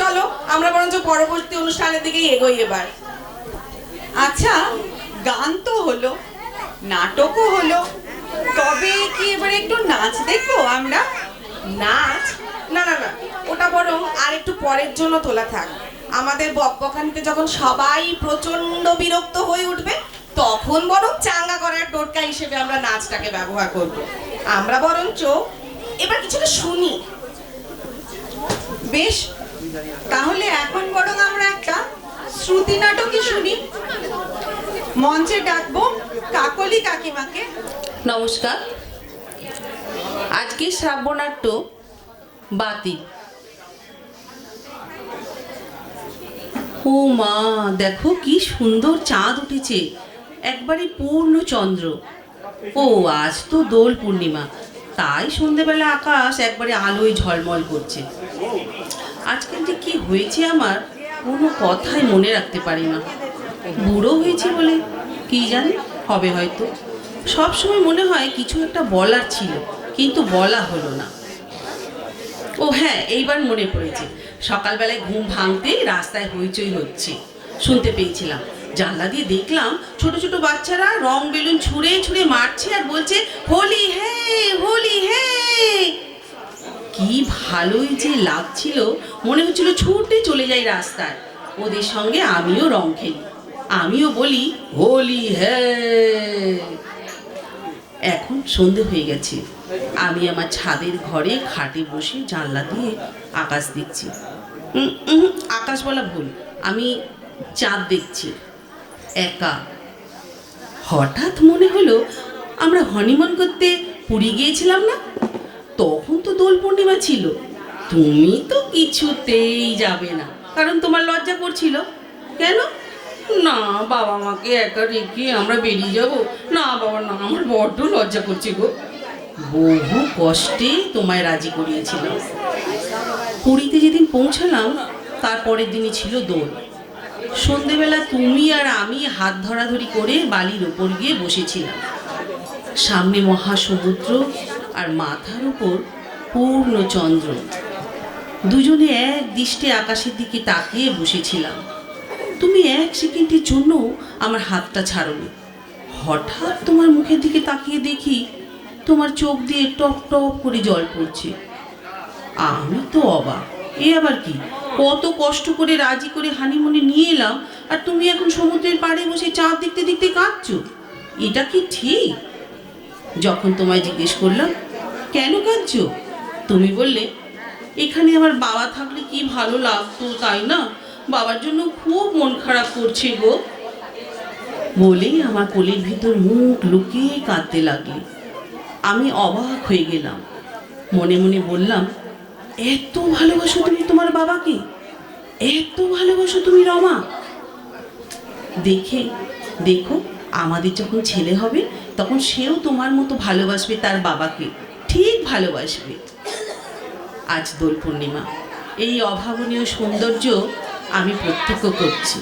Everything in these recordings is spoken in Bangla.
চলো আমরা বরঞ্চ পরবর্তী অনুষ্ঠানের দিকেই এগোই এবার। আচ্ছা, গান তো হলো, নাটকও হলো, তবে কি এবারে একটু নাচ দেখবো আমরা? নাচ? না না না, ওটা বরং আর একটু পরের জন্য তোলা থাক। আমাদের বকবকানিতে যখন সবাই প্রচন্ড বিরক্ত হয়ে উঠবে, তখন বরং চাঙ্গা করার টোটকা হিসেবে আমরা নাচটাকে ব্যবহার করব। আমরা বরঞ্চ এবার কিছুটা শুনি। বেশ, তাহলে এখন বরং আমরা একটা শ্রুতি নাটকই শুনি। মঞ্চে ডাকবো কাকলি কাকিমাকে। নমস্কার। আজকে শ্রাব্যনাট্য বাতি। ও মা, দেখো কি সুন্দর চাঁদ উঠেছে, একবারে পূর্ণ চন্দ্র। ও আজ তো দোল পূর্ণিমা, তাই সন্ধেবেলা আকাশ একবারে আলোয় ঝলমল করছে। আজকাল যে কি হয়েছে আমার কোনো কথাই মনে রাখতে পারি না। বুড়ো হয়েছে বলে কি জানি, হবে হয়তো। সব সময় মনে হয় কিছু একটা বলার ছিল, কিন্তু বলা হলো না। ও হ্যাঁ, এইবার মনে পড়েছে। সকালবেলায় ঘুম ভাঙতেই রাস্তায় হইচই হচ্ছে, শুনতে পেয়েছিলাম। জানলা দিয়ে দেখলাম ছোট ছোট বাচ্চারা রং বেলুন ছুঁড়ে ছুঁড়ে মারছে আর বলছে হোলি হে, হোলি হে। কি ভালোই যে লাগছিল, মনে হচ্ছিল ছুটে চলে যাই রাস্তায়, ওদের সঙ্গে আমিও রং খেলি, আমিও বলি হোলি হে। এখন সন্ধে হয়ে গেছে, আমি আমার ছাদের ঘরে খাটে বসে জানলা দিয়ে আকাশ দেখছি। আকাশ বলা ভুল, আমি চাঁদ দেখছি একা। হঠাৎ মনে হলো আমরা হনিমুন করতে পুরী গিয়েছিলাম না, তখন তো দোল পূর্ণিমা ছিল। তুমি তো কিছুতেই যাবে না, কারণ তোমার লজ্জা করছিল। কেন? না, বাবা মাকে একা রেখে আমরা বেরিয়ে যাব না। বাবা না, আমার বড্ড লজ্জা করছে গো। বহু কষ্টে তোমায় রাজি করিয়েছিলাম। পুরীতে যেদিন পৌঁছালাম তার পরের দিনই ছিল দোল। সন্ধেবেলা তুমি আর আমি হাত ধরাধরি করে বালির ওপর গিয়ে বসেছিলাম। সামনে মহাসমুদ্র আর মাথার উপর পূর্ণ চন্দ্র। দুজনে এক দৃষ্টে আকাশের দিকে তাকিয়ে বসেছিলাম। তুমি এক সেকেন্ডের জন্য আমার হাতটা ছাড়োনি। হঠাৎ তোমার মুখের দিকে তাকিয়ে দেখি তোমার চোখ দিয়ে টপ টপ করে জল পড়ছে। আমি তো অবাক, এ আবার কি? কত কষ্ট করে রাজি করে হানিমুনে নিয়ে এলাম, আর তুমি এখন সমুদ্রের পাড়ে বসে চাঁদ দেখতে দেখতে কাঁদছো। এটা কি ঠিক? যখন তোমায় জিজ্ঞেস করলাম কেন কাঁদছো, তুমি বললে এখানে আমার বাবা থাকলে কি ভালো লাগতো, তাই না? বাবার জন্য খুব মন খারাপ করছে গো। বলেই আমার কোলের ভিতর মুখ লুকিয়ে কাঁদতে লাগলে। আমি অবাক হয়ে গেলাম, মনে মনে বললাম, এত ভালোবাসো তুমি তোমার বাবাকে, এত ভালোবাসো তুমি রমা? দেখো, আমাদের যখন ছেলে হবে তখন সেও তোমার মতো ভালোবাসবে তার বাবাকে, ঠিক ভালোবাসবে। আজ দোল পূর্ণিমা, এই অভাবনীয় সৌন্দর্য আমি প্রত্যক্ষ করছি।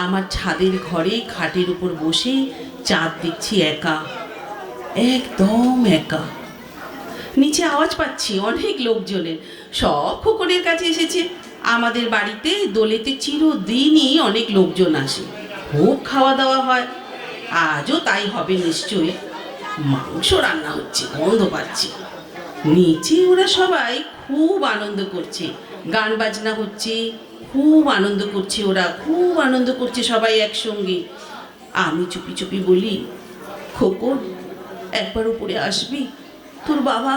আমার ছাদের ঘরে খাটের উপর বসে চাঁদ দেখছি একা, একদম একা। নিচে আওয়াজ পাচ্ছি অনেক লোকজনের, সব খোকনের কাছে এসেছে। আমাদের বাড়িতে দোলেতে চিরদিনই অনেক লোকজন আসে, খুব খাওয়া দাওয়া হয়। আজও তাই হবে নিশ্চয়ই। মাংস রান্না হচ্ছে, গন্ধ পাচ্ছি। নিচে ওরা সবাই খুব আনন্দ করছে, গান বাজনা হচ্ছে, খুব আনন্দ করছে, ওরা খুব আনন্দ করছে সবাই একসঙ্গে। আমি চুপি চুপি বলি, খোকন একবার উপরে আসবি? তোর বাবা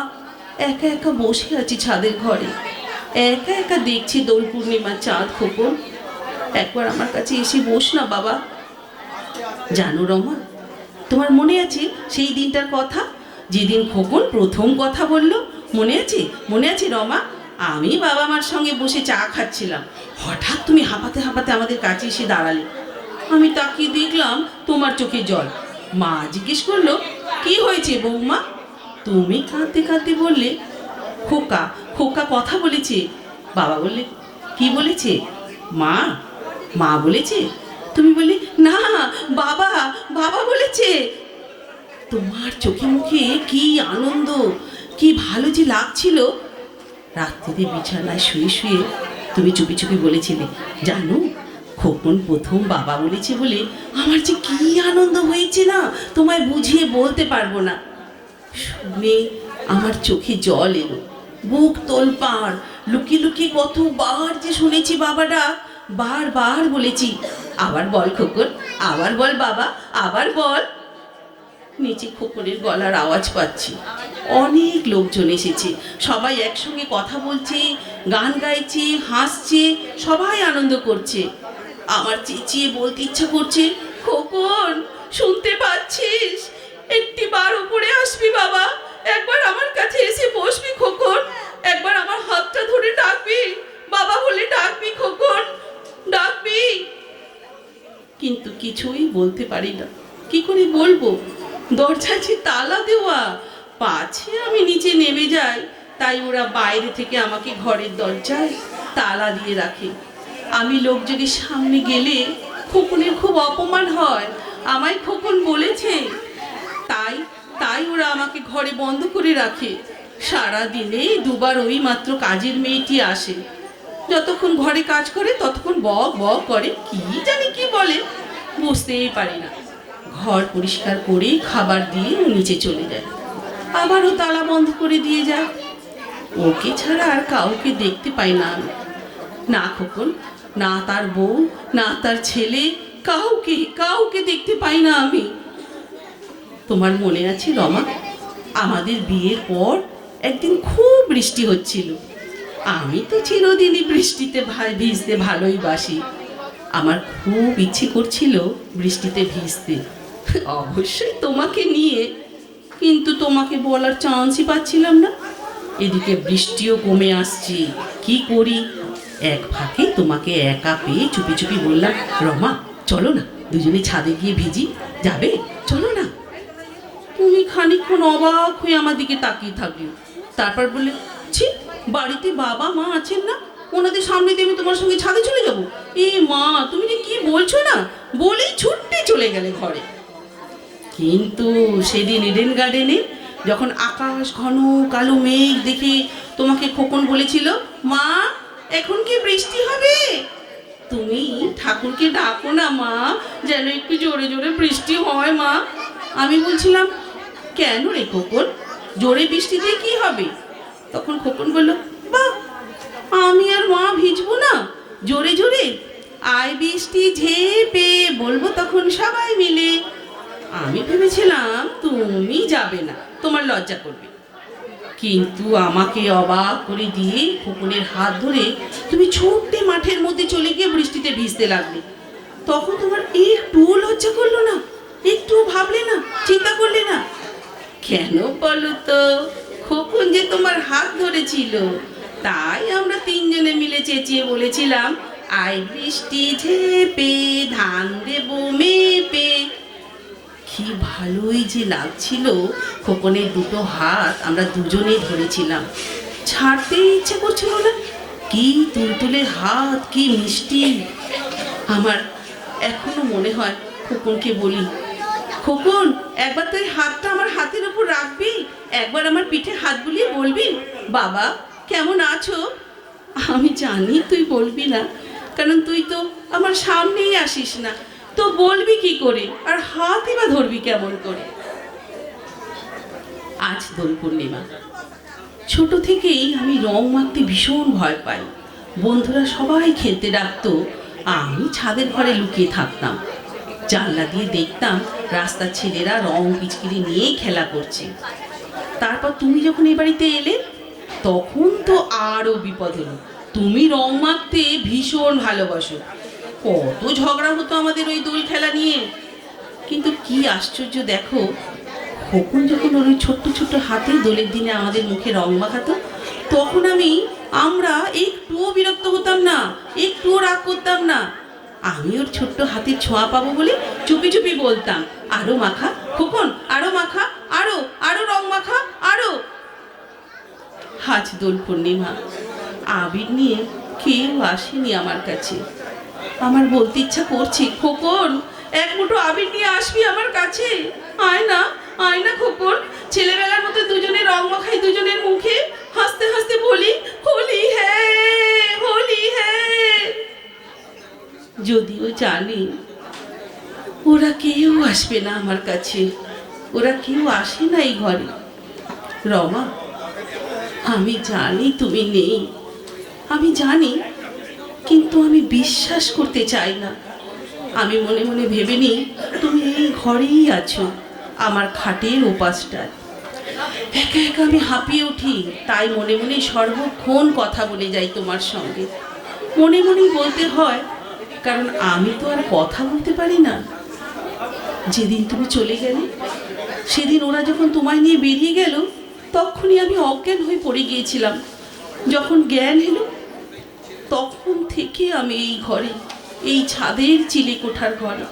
একা একা বসে আছে ছাদের ঘরে, একা একা দেখছি দোল পূর্ণিমার চাঁদ। খোকন একবার আমার কাছে এসে বস না বাবা। জানো রমা, তোমার মনে আছে সেই দিনটার কথা, যেদিন খোকন প্রথম কথা বলল? মনে আছে? মনে আছে রমা? আমি বাবা মার সঙ্গে বসে চা খাচ্ছিলাম, হঠাৎ তুমি হাঁপাতে হাঁপাতে আমাদের কাছে এসে দাঁড়ালে। আমি তাকিয়ে দেখলাম তোমার চোখে জল। মা জিজ্ঞেস করলো, কি হয়েছে বৌমা? তুমি কাঁদতে কাঁদতে বললে, খোকা খোকা কথা বলেছে। বাবা বললে, কি বলেছে? মা মা বলেছে? তুমি বললে, না বাবা বাবা বলেছে। তোমার চোখে মুখে কি আনন্দ, কি ভালো যে লাগছিল। রাত্রিতে বিছানায় শুয়ে শুয়ে তুমি চুপি চুপি বলেছিলে, জানো খোকন প্রথম বাবা বলেছে বলে আমার যে কি আনন্দ হয়েছে না, তোমায় বুঝিয়ে বলতে পারবো না। শুনে আমার চোখে জল এলো, বুক তোলপাড়। লুকিয়ে লুকিয়ে কতবার যে শুনেছি বাবাটা, বারবার বলেছি, আবার বল খোকন, আবার বল বাবা, আবার বল। নিচে খোকনের গলার আওয়াজ পাচ্ছি। অনেক লোকজন এসেছে, সবাই একসঙ্গে কথা বলছে, গান গাইছে, হাসছে, সবাই আনন্দ করছে। আমার চেঁচিয়ে বলতে ইচ্ছা করছে, খোকন শুনতে পাচ্ছিস? একটি বার উপরে আসবি বাবা, একবার আমার কাছে এসে বসবি খোকন, একবার আমার হাতটা ধরে ডাকবি, বাবা বলে ডাকবি খোকন, ডাকবি। কিন্তু কিছুই বলতে পারি না। কি করে বলবো? দরজা যে তালা দেওয়া, পাছে আমি নিচে নেমে যাই, তাই ওরা বাইরে থেকে আমাকে ঘরের দরজায় তালা দিয়ে রাখে। আমি লোকজনের সামনে গেলে খোকনের খুব অপমান হয়, আমায় খোকন বলেছে, তাই তাই ওরা আমাকে ঘরে বন্ধ করে রাখে। সারা দিনে দুবার ওই মাত্র কাজের মেয়েটি আসে, যতক্ষণ ঘরে কাজ করে ততক্ষণ বক বক করে, কি জানি কি বলে, বুঝতেই পারি না। ঘর পরিষ্কার করে খাবার দিয়ে নিচে চলে যায়, আবারও তালা বন্ধ করে দিয়ে যায়। ওকে ছাড়া আর কাউকে দেখতে পাই না আমি। না খোকন, না তার বউ, না তার ছেলে, কাউকে কাউকে দেখতে পাই না আমি। তোমার মনে আছে রমা, আমাদের বিয়ের পর একদিন খুব বৃষ্টি হচ্ছিল। আমি তো চিরদিনই বৃষ্টিতে ভিজতে ভালোই বাসি। আমার খুব ইচ্ছে করছিল বৃষ্টিতে ভিজতে, অবশ্যই তোমাকে নিয়ে, কিন্তু তোমাকে বলার চান্সই পাচ্ছিলাম না। এদিকে বৃষ্টিও কমে আসছে, কি করি? এক ফাঁকে তোমাকে একা পেয়ে চুপি চুপি বললাম, রমা চলো না দুজনে ছাদে গিয়ে ভিজি, যাবে? চলো না। তুমি খানিকক্ষণ অবাক হয়ে আমার দিকে তাকিয়ে থাকলে, তারপর বললে, ছি, বাড়িতে বাবা মা আছেন না, ওনাদের সামনে দিয়ে আমি তোমার সঙ্গে ছাদে চলে যাব? এ মা, তুমি যে কি বলছো না, বলেই ছুটতে চলে গেলে ঘরে। কিন্তু সেদিন ইডেন গার্ডেনে যখন আকাশ ঘন কালো মেঘ দেখে তোমাকে খোকন বলেছিল, মা এখন কি বৃষ্টি হবে, তুমি ঠাকুরকে ডাকো না মা, যেন একটু জোরে জোরে বৃষ্টি হয় মা। আমি বলছিলাম, কেন রে খোকন, জোরে বৃষ্টিতে কি হবে? তখন খোকন বলল, বাহ, আমি আর মা ভিজবো না জোরে জোরে, আয় বৃষ্টি ঝেপে, বলবো তখন সবাই মিলে। আমি ভেবেছিলাম তুমি যাবে না, তোমার লজ্জা করবে, কিন্তু আমাকে অবাক করে দিয়ে খোকনের হাত ধরে তুমি ছোট্ট মাঠের মধ্যে চলে গিয়ে বৃষ্টিতে ভিজতে লাগলে। তখন তোমার একটুও লজ্জা করলো না, একটুও ভাবলে না, চিন্তা করলে না? কেন বলো তো? খোকন যে তোমার হাত ধরেছিল, তাই আমরা তিনজনে মিলে চেঁচিয়ে বলেছিলাম, আই বৃষ্টি ঝেপে, ধান দেবো মেপে। কি ভালোই যে লাগছিল। খোকনের দুটো হাত আমরা দুজনেই ধরেছিলাম, ছাড়তেই ইচ্ছে করছিল না। কি তুলতুলে হাত, কি মিষ্টি। আমার এখনো মনে হয় খোকনকে বলি, খোকন একবার তুই হাতটা আমার হাতের উপর রাখবি, একবার আমার পিঠে হাত বুলিয়ে বলবি, বাবা কেমন আছো? আমি জানি তুই বলবি না, কারণ তুই তো আমার সামনেই আসিস না, তো বলবি কি করে, আর হাতই বা ধরবি কেমন করে? আজ দোল পূর্ণিমা। ছোট থেকেই আমি রং মাখতে ভীষণ ভয় পাই। বন্ধুরা সবাই খেলতে ডাকতো, আমি ছাদের ঘরে লুকিয়ে থাকতাম। জানলা দিয়ে দেখতাম রাস্তার ছেলেরা রং পিচকিরি নিয়ে খেলা করছে। তারপর তুমি যখন এ বাড়িতে এলে, তখন তো আরও বিপদ হলো। তুমি রং মাখতে ভীষণ ভালোবাসো, কত ঝগড়া হতো আমাদের ওই দোল খেলা নিয়ে। কিন্তু কি আশ্চর্য দেখো, খোকন যখন ওই ছোট্ট ছোট্ট হাতে দোলের দিনে আমাদের মুখে রং মাখাতো, তখন আমরা একটুও বিরক্ত হতাম না, একটুও রাগ করতাম না। আমি ওর ছোট্ট হাতের ছোঁয়া পাবো বলে চুপি চুপি বলতাম, আরো মাখা খোকন, আরো মাখা, আরো আরো রং মাখা, আরো। আজ দোল পূর্ণিমা, আবির নিয়ে কেউ আসেনি আমার কাছে। আমার বলতে ইচ্ছা করছে, খোকন এক মুঠো আবির নিয়ে আসবি আমার কাছে, আয় না, আয় না খোকন, ছেলেবেলার মতো দুজনে রং মাখাই দুজনের মুখে, হাসতে হাসতে বলি, হোলি হ্যাঁ, হোলি হ্যাঁ। যদিও জানি ওরা কেউ আসবে না আমার কাছে, ওরা কেউ আসে না এই ঘরে। রমা, আমি জানি তুমি নেই, আমি জানি, কিন্তু আমি বিশ্বাস করতে চাই না। আমি মনে মনে ভেবে নিই তুমি এই ঘরেই আছো, আমার খাটের ওপাশটায়। একা একা আমি হাঁপিয়ে উঠি, তাই মনে মনে সর্বক্ষণ কথা বলে যাই তোমার সঙ্গে। মনে মনেই বলতে হয়, কারণ আমি তো আর কথা বলতে পারি না। যেদিন তুমি চলে গেলে, সেদিন ওরা যখন তোমায় নিয়ে বেরিয়ে গেল, তখনই আমি অজ্ঞান হয়ে পড়ে গিয়েছিলাম। যখন জ্ঞান এলো, তখন থেকে আমি এই ঘরে, এই ছাদের চিলেকোঠার ঘরে।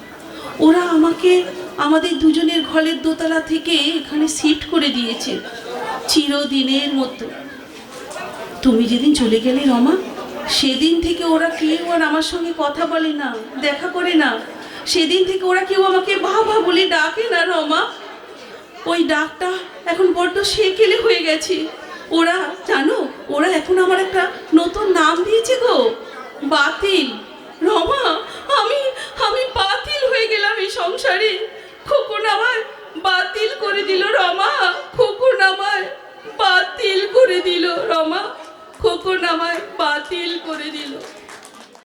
ওরা আমাকে আমাদের দুজনের ঘরের দোতলা থেকে এখানে শিফট করে দিয়েছে চিরদিনের মতো। তুমি যেদিন চলে গেলে রমা, সেদিন থেকে ওরা কেউ আর আমার সঙ্গে কথা বলে না, দেখা করে না। সেদিন থেকে ওরা কেউ আমাকে বাবা বলে ডাকে না রমা। ওই ডাকটা এখন বড্ড সেকেলে হয়ে গেছে। ওরা জানো, ওরা এখন আমার একটা নতুন নাম দিয়েছে গো, বাতিল। রমা, আমি আমি বাতিল হয়ে গেলাম এই সংসারে। খোকন আমায় বাতিল করে দিল রমা, খোকন আমায় বাতিল করে দিল রমা, খোকন আমায় বাতিল করে দিল।